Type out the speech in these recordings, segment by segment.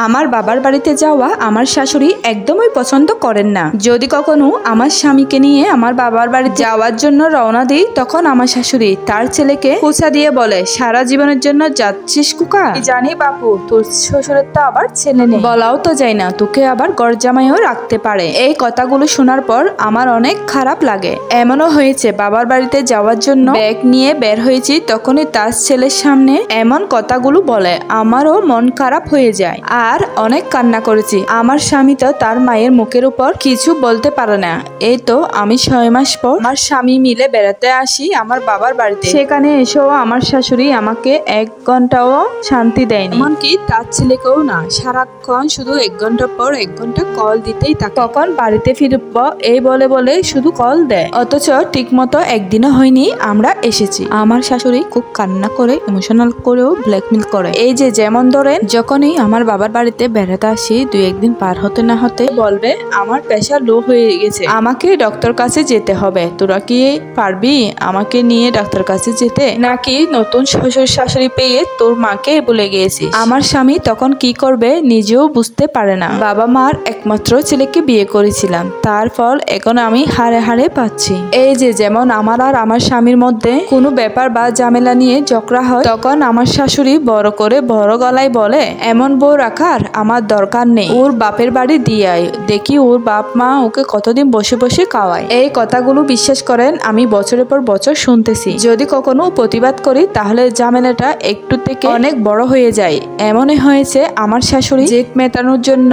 আমার বাবার বাড়িতে যাওয়া আমার শাশুড়ি একদমই পছন্দ করেন না। যদি কখনো আমার স্বামীকে নিয়ে আমার বাবার বাড়ি যাওয়ার জন্য রওনা দিই, তখন আমার শাশুড়ি তার ছেলেকে খোঁচা দিয়ে বলে, সারা জীবনের জন্য যাচ্ছিস কুকা? জানি বাপু, তোর শ্বশুরের তো আবার ছেলে নেই, বলাও তো যায় না, তোকে আবার গরজামাইও রাখতে পারে। এই কথাগুলো শোনার পর আমার অনেক খারাপ লাগে। এমনও হয়েছে বাবার বাড়িতে যাওয়ার জন্য ব্যাগ নিয়ে বের হয়েছি, তখনই তার ছেলের সামনে এমন কথাগুলো বলে, আমারও মন খারাপ হয়ে যায় আর অনেক কান্না করেছি। আমার স্বামী তো তার মায়ের মুখের উপর কিছু বলতে পারে না। এই তো আমি 6 মাস পর আমার স্বামী মিলে বেড়াতে আসি আমার বাবার বাড়িতে। সেখানে এসেও আমার শাশুড়ি আমাকে 1 ঘন্টাও শান্তি দেয়নি, এমনকি তার ছেলেকেও না। সারাক্ষণ শুধু 1 ঘন্টা পর 1 ঘন্টা কল দিতেই থাকে, কখন বাড়িতে ফিরব এই বলে বলে শুধু কল দেয়। অথচ ঠিক মতো একদিনও হয়নি আমরা এসেছি। আমার শাশুড়ি খুব কান্না করে, ইমোশনাল করেও ব্ল্যাকমেল করে। এই যে যেমন ধরেন, যখনই আমার বাবার বাড়িতে বেড়াতে আসি, 2-1 দিন পার হতে না হতে বলবে আমার প্রেশার লো হয়ে গেছে, আমাকে ডক্টর কাছে যেতে হবে। তোরা কি পারবি আমাকে নিয়ে ডাক্তার কাছে যেতে, নাকি নতুন শ্বশুর শাশুড়ি পেয়ে তোর মাকে ভুলে গিয়েছিস? আমার স্বামী তখন কি করবে নিজেও বুঝতে পারে না। বাবা মার একমাত্র ছেলেকে বিয়ে করেছিলাম, তার ফল এখন আমি হারে হারে পাচ্ছি। এই যে যেমন আমার আর আমার স্বামীর মধ্যে কোনো ব্যাপার বা ঝামেলা নিয়ে ঝগড়া হয়, তখন আমার শাশুড়ি বড় করে বড় গলায় বলে, এমন বউ রাখার আমার দরকার নেই, ওর বাপের বাড়ি দিয়ে আয়, দেখি ওর বাপ মা ওকে কতদিন বসে বসে খাওয়ায়। এই কথাগুলো বিশ্বাস করেন আমি বছরের পর বছর শুনতেছি। যদি কখনো প্রতিবাদ করি তাহলে ঝামেলাটা একটু থেকে অনেক বড় হয়ে যায়। এমনই হয়েছে আমার শাশুড়ি জেদ মেটানোর জন্য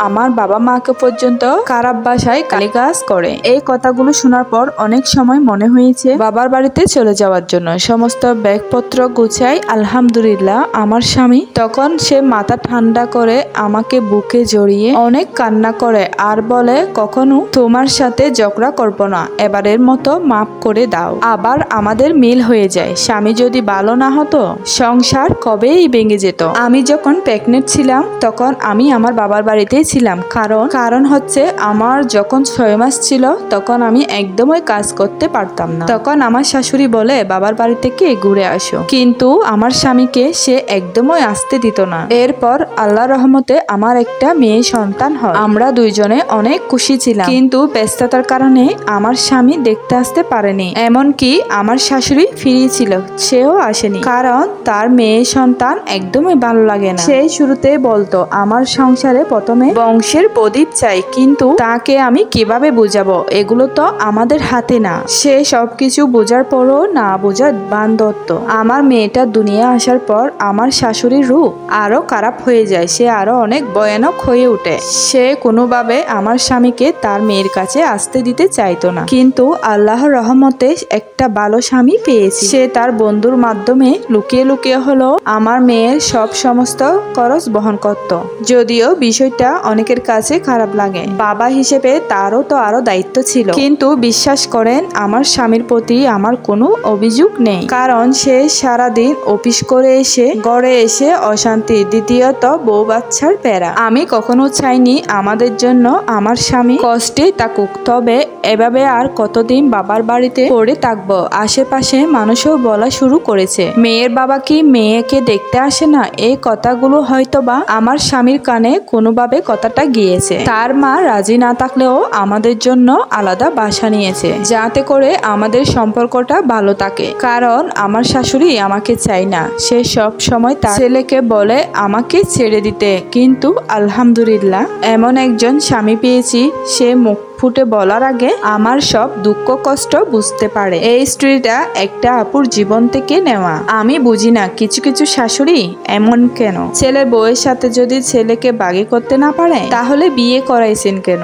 আমার বাবা মাকে পর্যন্ত খারাপ ভাষায় গালিগালাজ করে। এই কথাগুলো শোনার পর অনেক সময় মনে হয়েছে বাবার বাড়িতে চলে যাওয়ার জন্য। সমস্ত ব্যাগপত্র গুছাই আলহামদুলিল্লাহ। আমার স্বামী তখন সে মাথা ঠান্ডা করে আমাকে বুকে জড়িয়ে অনেক কান্না করে আর বলে, কখনো তোমার সাথে ঝগড়া করব না, এবারের মতো মাফ করে দাও। আবার আমাদের মিল হয়ে যায়। স্বামী যদি ভালো না হতো সংসার কবেই ভেঙে যেত। আমি যখন প্রেগনেন্ট ছিলাম তখন আমি আমার বাবার বাড়িতেই ছিলাম। কারণ হচ্ছে আমার যখন 6 মাস ছিল তখন আমি একদমই কাজ করতে পারতাম না। তখন আমার শাশুড়ি বলে, বাবার বাড়ি থেকে ঘুরে আসো, কিন্তু আমার স্বামীকে সে একদমই আসতে দিত না। এরপর আল্লাহ রহমতে আমার একটা মেয়ে সন্তান হয়। আমরা দুইজনে অনেক খুশি ছিলাম, কিন্তু ব্যস্ততার কারণে আমার স্বামী দেখতে আসতে পারেনি। এমনকি আমার শাশুড়ি ফিরিয়েছিল, সেও আসেনি, কারণ তার মেয়ে সন্তান একদমই ভালো লাগে না। সেই শুরুতে বলতো আমার সংসারে প্রথমে বংশের প্রদীপ চাই, কিন্তু তাকে আমি কিভাবে বুঝাবো, এগুলো তো আমাদের হাতে না। সে সবকিছু বোঝার পরও না বোঝার বান ধরত। আমার মেয়েটা দুনিয়া আসার পর আমার শাশুড়ির রূপ আরো খারাপ হয়ে যায়, সে আরো অনেক ভয়ানক হয়ে ওঠে। সে কোনোভাবে আমার স্বামীকে তার মেয়ের কাছে আসতে দিতে চাইতো না, কিন্তু আল্লাহর রহমতে একটা ভালো স্বামী পেয়েছি। সে তার বন্ধুর মাধ্যমে লুকিয়ে লুকিয়ে হলো আমার মেয়ের সমস্ত খরচ বহন করত। যদিও বিষয়টা অনেকের কাছে খারাপ লাগে, বাবা হিসেবে তারও তো আরো দায়িত্ব ছিল। কিন্তু বিশ্বাস করেন আমার স্বামীর প্রতি আমার কোনো অভিযোগ নেই, কারণ সে সারাদিন অফিস করে এসে ঘরে এসে অশান্তি, দ্বিতীয়ত বউ বাচ্চার প্যারা। আমি কখনো চাইনি আমাদের জন্য আমার স্বামী কষ্টে থাকুক। তবে এভাবে আর কতদিন বাবার বাড়িতে পড়ে থাকবো? আশেপাশে মানুষও বলা শুরু করেছে, মেয়ের বাবা কি মেয়েকে দেখতে আসে না? এই কথাগুলো হয়তো বা আমার স্বামীর কানে কোনোভাবে কথাটা গিয়েছে। তার মা রাজি না থাকলেও আমাদের জন্য আলাদা বাসা নিয়েছে, যাতে করে আমাদের সম্পর্কটা ভালো থাকে। কারণ আমার শাশুড়ি আমাকে চাই না, সে সব সময় তার ছেলেকে বলে আমাকে ছেড়ে দিতে। কিন্তু আলহামদুলিল্লাহ এমন একজন স্বামী পেয়েছি, সে মুখ ফুটে বলার আগে আমার সব দুঃখ কষ্ট বুঝতে পারে। এই স্টোরিটা একটা আপুর জীবন থেকে নেওয়া। আমি বুঝি না কিছু কিছু শাশুড়ি এমন কেন? ছেলের বউয়ের সাথে যদি ছেলেকে বাগি করতে না পারে তাহলে বিয়ে করাইছেন কেন?